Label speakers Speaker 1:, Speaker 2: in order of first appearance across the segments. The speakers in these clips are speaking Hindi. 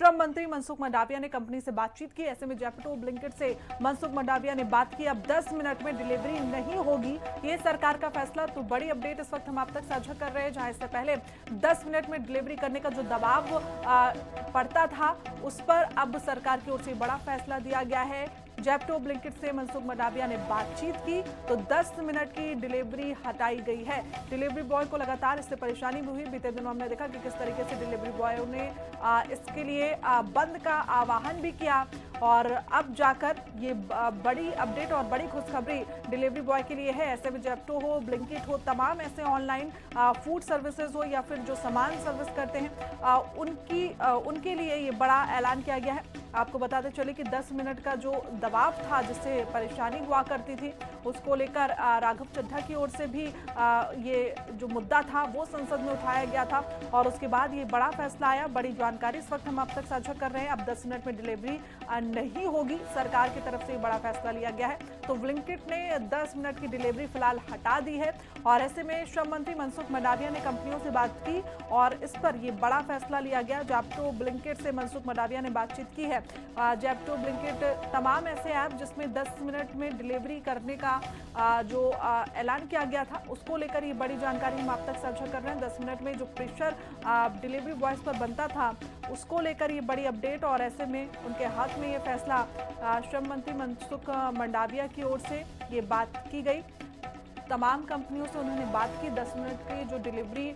Speaker 1: श्रम मंत्री मनसुख मंडाविया ने कंपनी से बातचीत की। ऐसे में जेप्टो ब्लिंकिट से मनसुख मंडाविया ने बात की। अब 10 मिनट में डिलीवरी नहीं होगी, ये सरकार का फैसला। तो बड़ी अपडेट इस वक्त हम आप तक साझा कर रहे हैं, जहां इससे पहले 10 मिनट में डिलीवरी करने का जो दबाव पड़ता था, उस पर अब सरकार की ओर से बड़ा फैसला दिया गया है। जेप्टो ब्लिंकिट से मनसुख मंडाविया ने बातचीत की तो 10 मिनट की डिलीवरी हटाई गई है। डिलीवरी बॉय को लगातार इससे परेशानी भी हुई। बीते दिनों हमने देखा कि किस तरीके से डिलीवरी बॉय ने इसके लिए बंद का आह्वान भी किया और अब जाकर ये बड़ी अपडेट और बड़ी खुशखबरी डिलीवरी बॉय के लिए है। ऐसे में जेप्टो हो, ब्लिंकिट हो, तमाम ऐसे ऑनलाइन फूड सर्विसेज हो या फिर जो सामान सर्विस करते हैं उनके लिए ये बड़ा ऐलान किया गया है। आपको बताते चले कि 10 मिनट का जो दबाव था, जिससे परेशानी हुआ करती थी, उसको लेकर राघव चड्ढा की ओर से भी ये जो मुद्दा था वो संसद में उठाया गया था और उसके बाद ये बड़ा फैसला आया। बड़ी जानकारी इस वक्त हम आप तक साझा कर रहे हैं। अब 10 मिनट में डिलीवरी नहीं होगी, सरकार की तरफ से बड़ा फैसला लिया गया है। तो ब्लिंकिट ने 10 मिनट की डिलीवरी फिलहाल हटा दी है और ऐसे में श्रम मंत्री मनसुख मंडाविया ने कंपनियों से बात की और इस पर ये बड़ा फैसला लिया गया। जेप्टो ब्लिंकिट से मनसुख मंडाविया ने बातचीत की है। जेप्टो ब्लिंकिट तमाम ऐसे ऐप जिसमें 10 मिनट में डिलीवरी करने का जो ऐलान किया गया था, उसको लेकर ये बड़ी जानकारी हम आप तक साझा कर रहे हैं। 10 मिनट में जो प्रेशर डिलीवरी बॉयज पर बनता था, उसको लेकर ये बड़ी अपडेट और ऐसे में उनके हाथ में ये फैसला श्रम मंत्री मनसुख मंडाविया की ओर से ये बात की गई। तमाम कंपनियों से उन्होंने बात की। 10 मिनट की जो डिलीवरी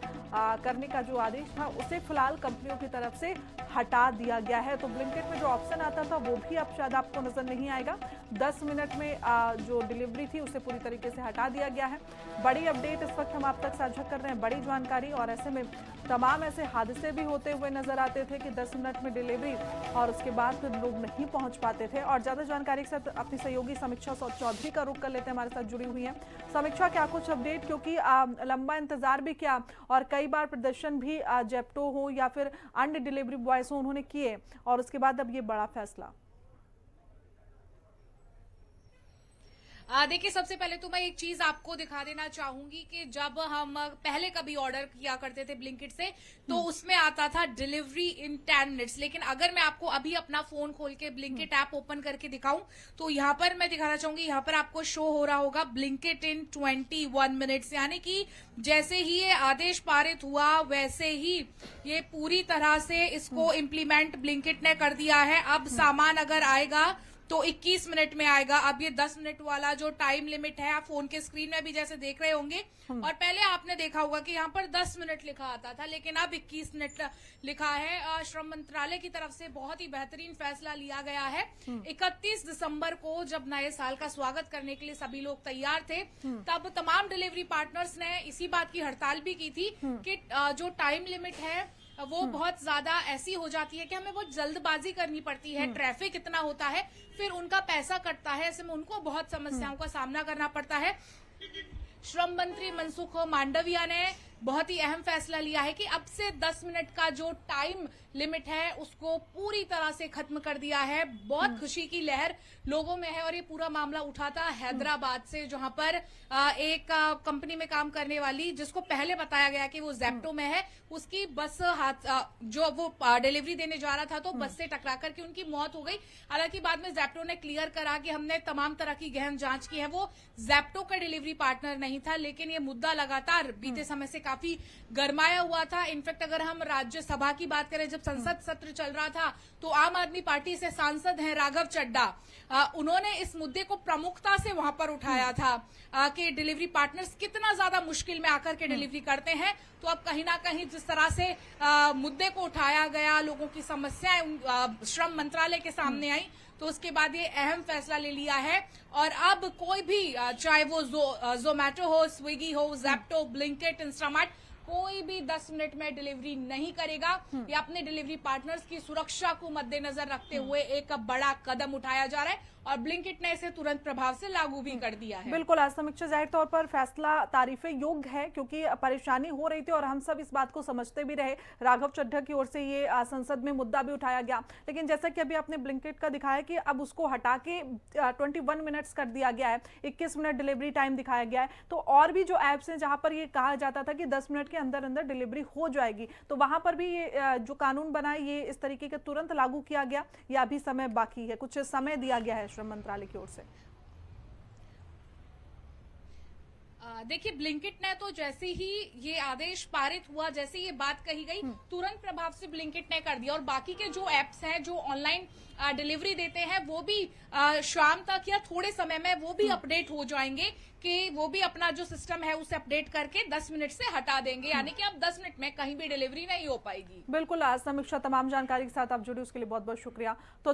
Speaker 1: करने का जो आदेश था, उसे फिलहाल कंपनियों की तरफ से हटा दिया गया है। तो ब्लिंकिट में जो ऑप्शन आता था वो भी अब शायद आपको नजर नहीं आएगा। 10 मिनट में जो डिलीवरी थी उसे पूरी तरीके से हटा दिया गया है। बड़ी अपडेट इस वक्त हम आप तक साझा कर रहे हैं, बड़ी जानकारी। और ऐसे में तमाम ऐसे हादसे भी होते हुए नजर आते थे कि 10 मिनट में डिलीवरी और उसके बाद फिर लोग नहीं पहुंच पाते थे। और ज्यादा जानकारी के साथ अपनी सहयोगी समीक्षा चौधरी का रुख कर लेते हैं, हमारे साथ जुड़ी हुई है। समीक्षा, क्या कुछ अपडेट, क्योंकि लंबा इंतजार भी किया और कई बार प्रदर्शन भी जेप्टो हो या फिर अन्य डिलीवरी बॉयज हो उन्होंने किए और उसके बाद अब ये बड़ा फैसला।
Speaker 2: देखिए, सबसे पहले तो मैं एक चीज आपको दिखा देना चाहूंगी कि जब हम पहले कभी ऑर्डर किया करते थे ब्लिंकिट से तो उसमें आता था डिलीवरी इन 10 मिनट्स। लेकिन अगर मैं आपको अभी अपना फोन खोल के ब्लिंकिट ऐप ओपन करके दिखाऊं तो यहाँ पर मैं दिखाना चाहूंगी, यहाँ पर आपको शो हो रहा होगा ब्लिंकिट इन 21 मिनट्स। यानी कि जैसे ही ये आदेश पारित हुआ वैसे ही ये पूरी तरह से इसको इम्प्लीमेंट ब्लिंकिट ने कर दिया है। अब सामान अगर आएगा तो 21 मिनट में आएगा। अब ये 10 मिनट वाला जो टाइम लिमिट है, आप फोन के स्क्रीन में भी जैसे देख रहे होंगे, और पहले आपने देखा होगा कि यहाँ पर 10 मिनट लिखा आता था, लेकिन अब 21 मिनट लिखा है। श्रम मंत्रालय की तरफ से बहुत ही बेहतरीन फैसला लिया गया है। 31 दिसंबर को जब नए साल का स्वागत करने के लिए सभी लोग तैयार थे, तब तमाम डिलीवरी पार्टनर्स ने इसी बात की हड़ताल भी की थी कि जो टाइम लिमिट है वो बहुत ज्यादा ऐसी हो जाती है कि हमें बहुत जल्दबाजी करनी पड़ती है, ट्रैफिक इतना होता है, फिर उनका पैसा कटता है, ऐसे में उनको बहुत समस्याओं का सामना करना पड़ता है। श्रम मंत्री मनसुख मंडाविया ने बहुत ही अहम फैसला लिया है कि अब से 10 मिनट का जो टाइम लिमिट है उसको पूरी तरह से खत्म कर दिया है। बहुत खुशी की लहर लोगों में है और ये पूरा मामला उठा था हैदराबाद से, जहां पर एक कंपनी में काम करने वाली, जिसको पहले बताया गया कि वो जेप्टो में है, उसकी बस जो वो डिलीवरी देने जा रहा था तो बस से टकरा करके उनकी मौत हो गई। हालांकि बाद में जेप्टो ने क्लियर करा कि हमने तमाम तरह की गहन जांच की है, वो जेप्टो का डिलीवरी पार्टनर नहीं था। लेकिन ये मुद्दा लगातार बीते समय से काफी गरमाया हुआ था। इनफैक्ट अगर हम राज्यसभा की बात करें, जब संसद सत्र चल रहा था तो आम आदमी पार्टी से सांसद हैं राघव चड्ढा, उन्होंने इस मुद्दे को प्रमुखता से वहां पर उठाया था कि डिलीवरी पार्टनर्स कितना ज्यादा मुश्किल में आकर के डिलीवरी करते हैं। तो अब कहीं ना कहीं जिस तरह से मुद्दे को उठाया गया, लोगों की समस्याएं श्रम मंत्रालय के सामने आई, तो उसके बाद ये अहम फैसला ले लिया है। और अब कोई भी, चाहे वो जोमैटो हो, स्विगी हो, जेप्टो, ब्लिंकिट, इंस्टामार्ट, कोई भी 10 मिनट में डिलीवरी नहीं करेगा। ये अपने डिलीवरी पार्टनर्स की सुरक्षा को मद्देनजर रखते हुए एक बड़ा कदम उठाया जा रहा है और ब्लिंकिट ने इसे तुरंत प्रभाव से लागू भी कर दिया है।
Speaker 1: बिल्कुल, आज समीक्षा जाहिर तौर पर फैसला तारीफे योग्य है, क्योंकि परेशानी हो रही थी और हम सब इस बात को समझते भी रहे। राघव चड्ढा की ओर से ये संसद में मुद्दा भी उठाया गया, लेकिन जैसा कि अभी आपने ब्लिंकिट का दिखाया कि अब उसको हटा के 21 मिनट्स कर दिया गया है, 21 मिनट डिलीवरी टाइम दिखाया गया है। तो और भी जो एप्स हैं जहां पर ये कहा जाता था कि 10 मिनट के के अंदर अंदर डिलीवरी हो जाएगी। तो वहां पर भी ये जो कानून बना है ये इस तरीके के तुरंत लागू किया गया या अभी समय बाकी है, कुछ समय दिया गया है श्रम मंत्रालय की ओर से?
Speaker 2: देखिए, ब्लिंकिट ने तो जैसे ही ये आदेश पारित हुआ, जैसे ये बात कही गई, तुरंत प्रभाव से ब्लिंकिट ने कर दिया। और बाकी के जो एप्स हैं जो ऑनलाइन डिलीवरी देते हैं वो भी शाम तक या थोड़े समय में वो भी अपडेट हो जाएंगे कि वो भी अपना जो सिस्टम है उसे अपडेट करके 10 मिनट से हटा देंगे, यानी कि अब 10 मिनट में कहीं भी डिलीवरी नहीं हो पाएगी।
Speaker 1: बिल्कुल, आज समीक्षा तमाम जानकारी के साथ आप जुड़े उसके लिए बहुत बहुत शुक्रिया। तो